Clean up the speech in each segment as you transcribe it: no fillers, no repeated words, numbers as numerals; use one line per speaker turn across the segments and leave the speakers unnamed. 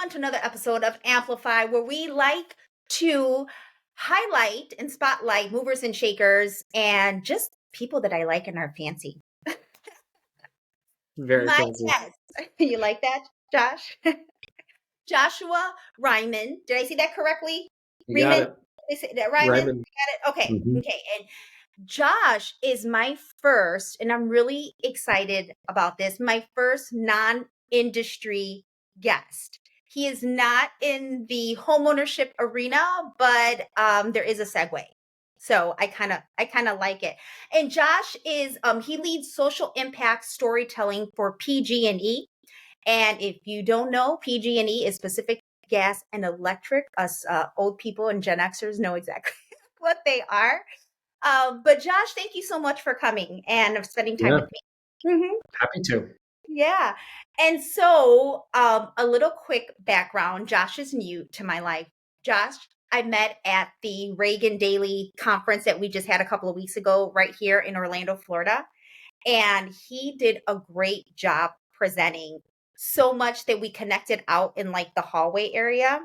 everyone to another episode of Amplify, where we like to highlight and spotlight movers and shakers and just people that I like and are fancy.
Very
My
fancy.
guest, you like that, Josh? Joshua Reiman. Did I say that correctly?
You got
Reiman?
it.
Did I say that Reiman?
Reiman.
Got it? Okay.
hmm
Okay. And Josh is my first, and I'm really excited about this, my first non-industry guest. He is not in the homeownership arena, but there is a segue. So I kind of like it. And Josh is he leads social impact storytelling for PG&E. And if you don't know, PG&E is Pacific Gas and Electric. Us old people and Gen Xers know exactly what they are. But Josh, thank you so much for coming and spending time
Yeah,
with me.
happy to.
Yeah. And so, a little quick background. Josh is new to my life. Josh, I met at the Reagan Daily conference that we just had a couple of weeks ago, right here in Orlando, Florida. And he did a great job presenting, so much that we connected out in like the hallway area.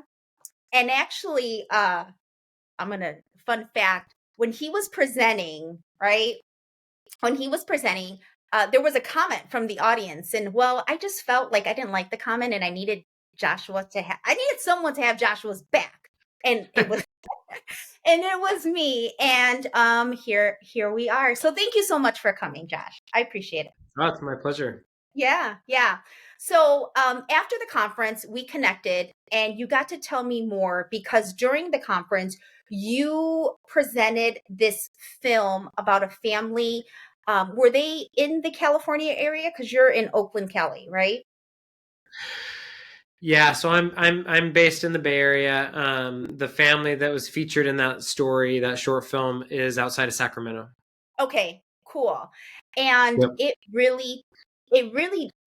And actually, fun fact, when he was presenting, right? When he was presenting, there was a comment from the audience, and well, I just felt like I didn't like the comment, and I needed I needed someone to have Joshua's back, and it was, and it was me, and here we are. So thank you so much for coming, Josh. I appreciate it.
Oh, it's my pleasure.
Yeah, yeah. So after the conference, we connected and you got to tell me more because during the conference, you presented this film about a family. Were they in the California area? Because you're in Oakland, Cali, right?
Yeah, so I'm based in the Bay Area. The family that was featured in that story, that short film, is outside of Sacramento.
Okay, cool. And
Yep.
it really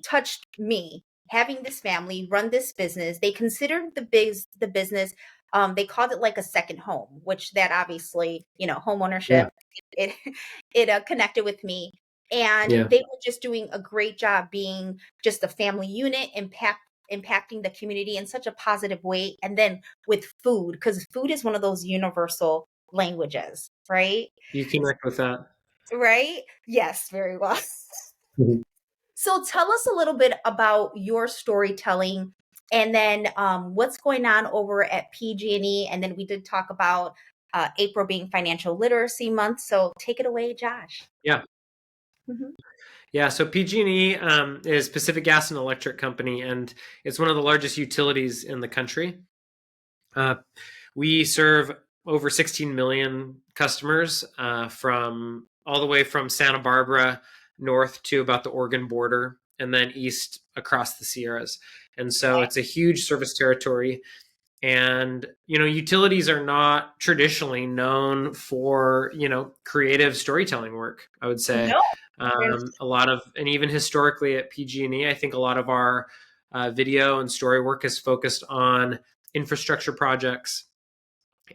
touched me having this family run this business. They considered the business, they called it like a second home, which that obviously, home ownership,
Yeah.
it it connected with me. And
Yeah.
they were just doing a great job being just a family unit, impacting the community in such a positive way. And then with food, because food is one of those universal languages, right?
You connect with that.
Right? Yes, very well.
Mhm.
So tell us a little bit about your storytelling and then what's going on over at PG&E. And then we did talk about April being Financial Literacy Month. So take it away, Josh.
Yeah.
Mhm.
Yeah. So PG&E is Pacific Gas and Electric Company, and it's one of the largest utilities in the country. Uh, we serve over 16 million customers from all the way from Santa Barbara north to about the Oregon border and then east across the Sierras. And so
Okay.
it's a huge service territory. And, utilities are not traditionally known for, creative storytelling work, I would say.
No.
A lot of, and even historically at PG&E, I think a lot of our video and story work is focused on infrastructure projects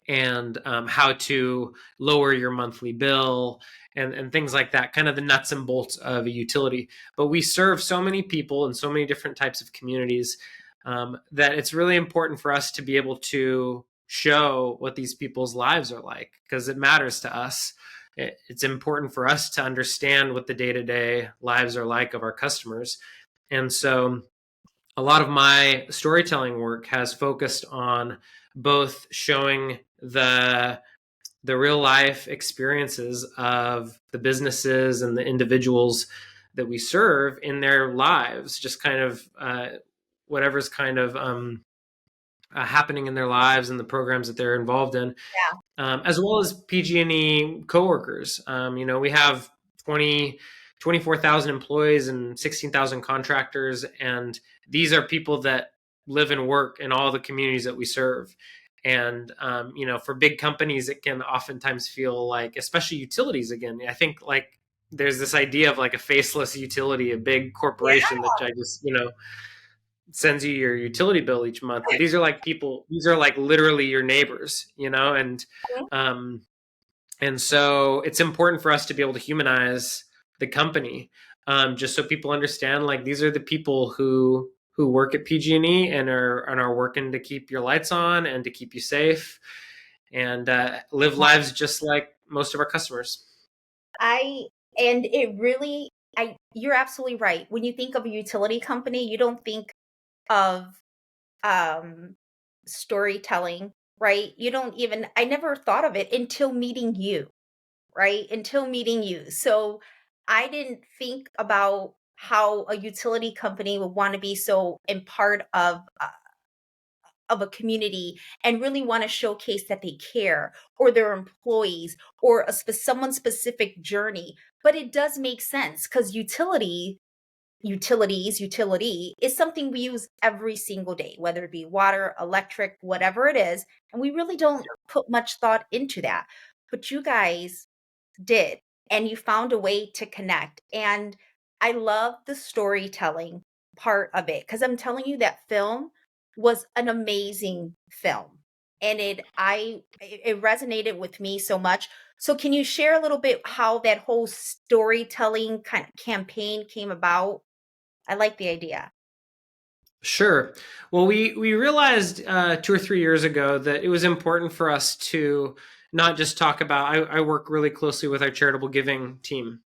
and how to lower your monthly bill and things like that, kind of the nuts and bolts of a utility. But we serve so many people in so many different types of communities that it's really important for us to be able to show what these people's lives are like because it matters to us. It's important for us to understand what the day-to-day lives are like of our customers. And so a lot of my storytelling work has focused on both showing the real life experiences of the businesses and the individuals that we serve in their lives, just kind of whatever's kind of happening in their lives and the programs that they're involved in,
Yeah.
as well as PG&E coworkers. We have 24,000 employees and 16,000 contractors, and these are people that live and work in all the communities that we serve. And for big companies, it can oftentimes feel like, especially utilities. Again, I think like there's this idea of like a faceless utility, a big corporation that I just sends you your utility bill each month. But these are like people; these are like literally your neighbors,
Yeah.
um, and so it's important for us to be able to humanize the company, just so people understand like these are the people who who work at PG&E and are working to keep your lights on and to keep you safe and live lives just like most of our customers.
I and it really I you're absolutely right. When you think of a utility company, you don't think of um storytelling, right? You don't even I never thought of it until meeting you, right? Until meeting you. So I didn't think about how a utility company would want to be so in part of a community and really want to showcase that they care or their employees or someone's specific journey. But it does make sense because utility is something we use every single day, whether it be water, electric, whatever it is. And we really don't put much thought into that. But you guys did, and you found a way to connect. And I love the storytelling part of it because I'm telling you that film was an amazing film. And it resonated with me so much. So can you share a little bit how that whole storytelling kind of campaign came about? I like the idea.
Sure. Well, we realized 2 or 3 years ago that it was important for us to not just talk about. I work really closely with our charitable giving team,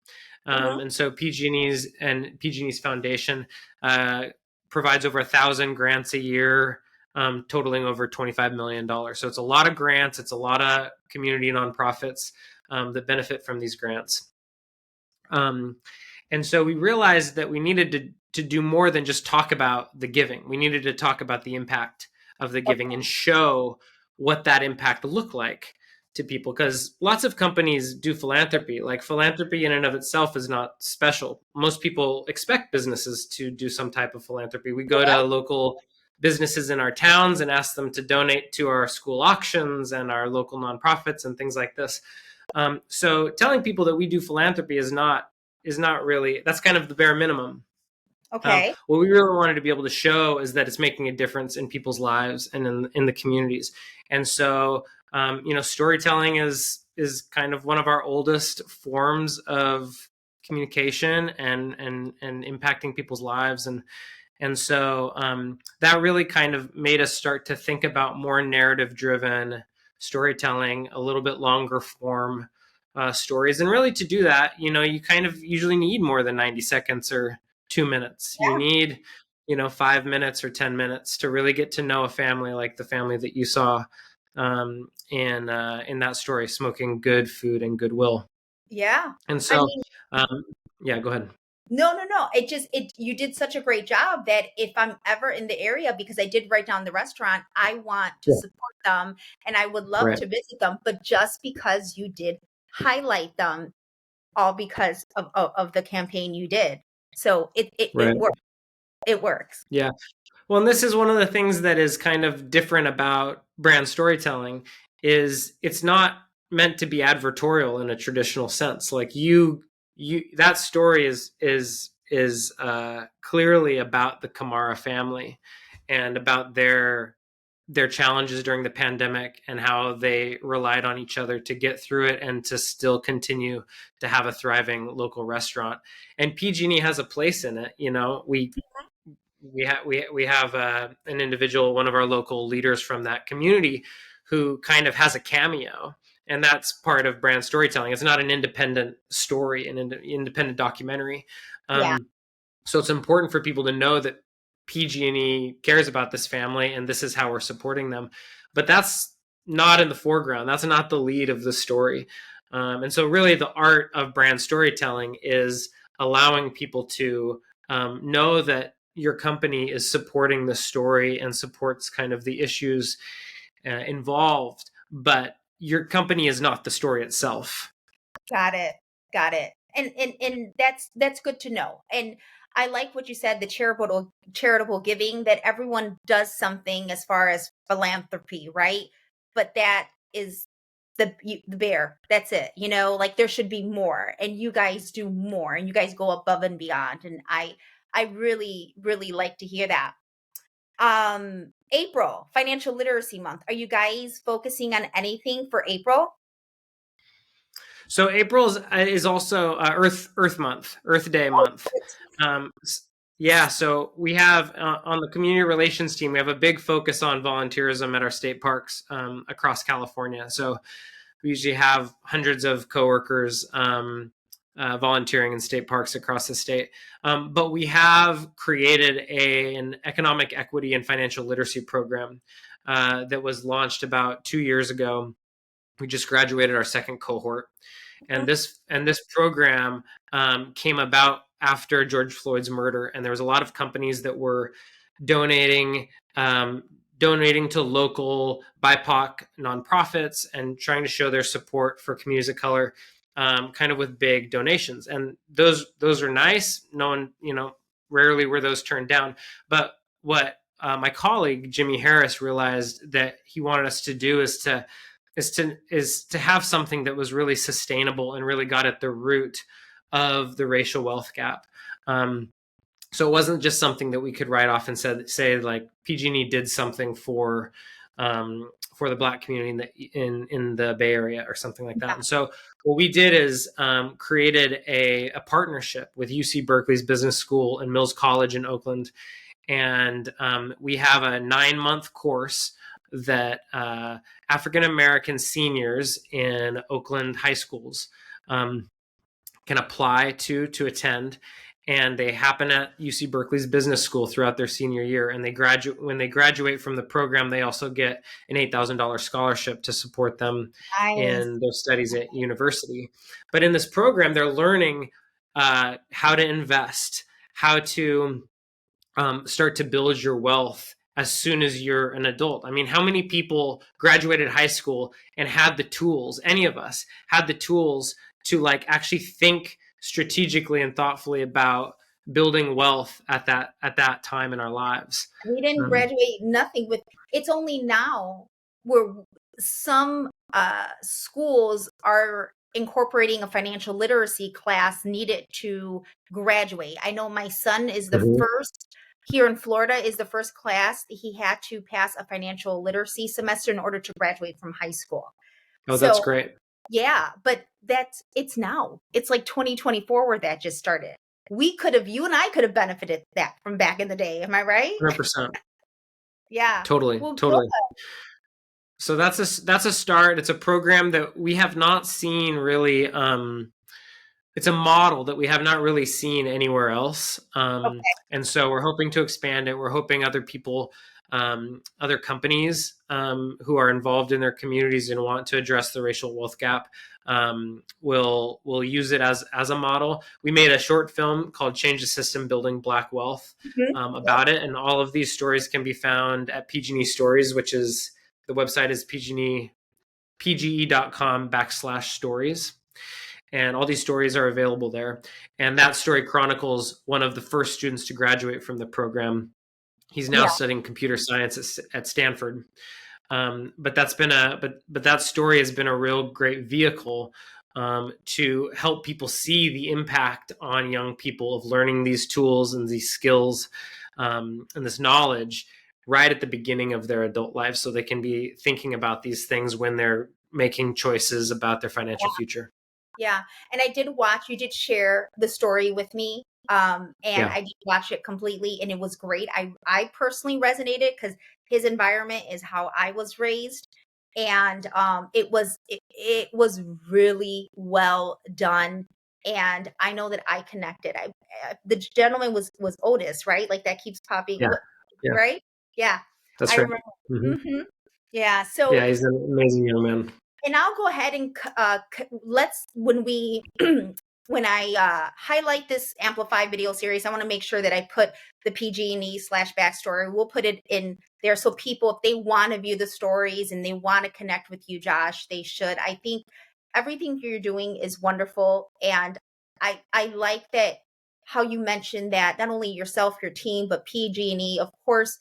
Mhm.
and so PG&E's foundation uh, provides over 1,000 grants a year, totaling over $25 million. So it's a lot of grants. It's a lot of community nonprofits that benefit from these grants. Um, and so we realized that we needed to do more than just talk about the giving. We needed to talk about the impact of the giving and show what that impact looked like to people. Because lots of companies do philanthropy. Like philanthropy in and of itself is not special. Most people expect businesses to do some type of philanthropy. We go to local businesses in our towns and ask them to donate to our school auctions and our local nonprofits and things like this. So telling people that we do philanthropy is not really, that's kind of the bare minimum.
Okay.
What we really wanted to be able to show is that it's making a difference in people's lives and in the communities. And so storytelling is kind of one of our oldest forms of communication and impacting people's lives. And so that really kind of made us start to think about more narrative driven storytelling, a little bit longer form stories. And really, to do that, you kind of usually need more than 90 seconds or 2 minutes. You need, 5 minutes or 10 minutes to really get to know a family like the family that you saw in that story, smoking good food and goodwill.
Yeah.
And
I
so,
mean,
yeah, go ahead.
no, no, no. It you did such a great job that if I'm ever in the area, because I did write down the restaurant, I want to
Yeah.
support them and I would love
Right,
to visit them. But just because you did highlight them, all because of the campaign you did. So it
right.
works. It works.
Yeah. Well, and this is one of the things that is kind of different about brand storytelling is it's not meant to be advertorial in a traditional sense. Like you that story is clearly about the Kamara family and about their challenges during the pandemic and how they relied on each other to get through it and to still continue to have a thriving local restaurant. And PG&E has a place in it. We have an individual, one of our local leaders from that community, who kind of has a cameo, and that's part of brand storytelling. It's not an independent story, an independent documentary.
Yeah.
So it's important for people to know that PG&E cares about this family, and this is how we're supporting them. But that's not in the foreground. That's not the lead of the story. And so, really, the art of brand storytelling is allowing people to know that your company is supporting the story and supports kind of the issues involved, but your company is not the story itself.
Got it. Got it. And that's good to know. And I like what you said, the charitable giving, that everyone does something as far as philanthropy, right? But that is the bear. That's it. Like there should be more, and you guys do more, and you guys go above and beyond. And I really really like to hear that. April, Financial Literacy Month. Are you guys focusing on anything for April?
So April is also Earth Month, Earth Day
Oh,
month. Um, Yeah, so we have on the community relations team, we have a big focus on volunteerism at our state parks across California. So we usually have hundreds of coworkers volunteering in state parks across the state. But we have created an economic equity and financial literacy program that was launched about 2 years ago. We just graduated our second cohort, and this program came about after George Floyd's murder, and there was a lot of companies that were donating um, donating to local BIPOC nonprofits and trying to show their support for communities of color, kind of with big donations. And those are nice. No one, rarely were those turned down. But what my colleague Jimmy Harris realized that he wanted us to do is to have something that was really sustainable and really got at the root of the racial wealth gap. So it wasn't just something that we could write off and say like PG&E did something for the Black community in the Bay Area or something like that.
Yeah.
And so what we did is created a partnership with UC Berkeley's Business School and Mills College in Oakland, and we have a 9-month course that African American seniors in Oakland high schools can apply to attend, and they happen at UC Berkeley's Business School throughout their senior year. And when they graduate from the program, they also get an $8,000 scholarship to support them
Nice.
in their studies at university. But in this program, they're learning how to invest, how to start to build your wealth as soon as you're an adult. I mean, how many people graduated high school and had the tools? Any of us had the tools to like actually think strategically and thoughtfully about building wealth at that time in our lives.
We didn't
Um,
graduate nothing with it's only now where some schools are incorporating a financial literacy class needed to graduate. I know my son is the
Mhm.
first here in Florida is the first class he had to pass a financial literacy semester in order to graduate from high school.
Oh, that's
So,
great.
yeah, but it's now. It's like 2024 where that just started. You and I could have benefited that from back in the day. Am I right?
100%.
Yeah.
Totally,
Well, good.
totally. So that's a start. It's a program that we have not seen really. It's a model that we have not really seen anywhere else.
Okay.
And so we're hoping to expand it. We're hoping other people, other companies who are involved in their communities and want to address the racial wealth gap will use it as a model. We made a short film called "Change the System: Building Black Wealth"
Mhm. Yep.
about it, and all of these stories can be found at PG&E Stories, which is the website is pge.com/stories, and all these stories are available there. And that story chronicles one of the first students to graduate from the program. He's now
Yeah.
studying computer science at Stanford. But that's been but that story has been a real great vehicle to help people see the impact on young people of learning these tools and these skills and this knowledge right at the beginning of their adult life, so they can be thinking about these things when they're making choices about their financial future.
Yeah. And you did share the story with me. And
Yeah.
I did watch it completely and it was great. I personally resonated because his environment is how I was raised. And it was really well done. And I know that I connected. The gentleman was Otis, right? Like that keeps popping,
Yeah. Yeah.
right? Yeah. I
That's right.
remember.
Hmm.
Hmm. Yeah. So
Yeah, he's an amazing young man.
and I'll go ahead and let's when we when I highlight this Amplify video series, I want to make sure that I put the PG&E / backstory. We'll put it in there so people, if they want to view the stories and they want to connect with you, Josh, they should. I think everything you're doing is wonderful, and I like that how you mentioned that not only yourself, your team, but PG&E, of course,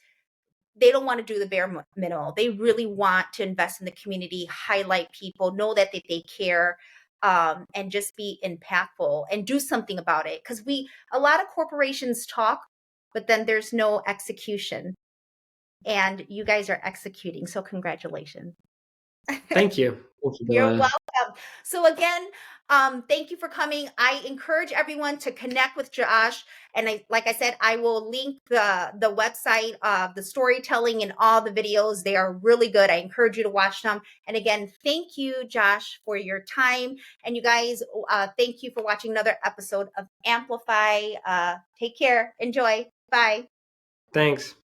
they don't want to do the bare minimum. They really want to invest in the community, highlight people, know that they care, and just be impactful and do something about it. Because a lot of corporations talk, but then there's no execution. And you guys are executing. So congratulations.
Thank you. Thank you,
You're
Delia.
welcome. So again, Thank you for coming. I encourage everyone to connect with Josh. And like I said, I will link the website, the storytelling and all the videos. They are really good. I encourage you to watch them. And again, thank you, Josh, for your time. And you guys, thank you for watching another episode of Amplify. Take care. Enjoy. Bye.
Thanks.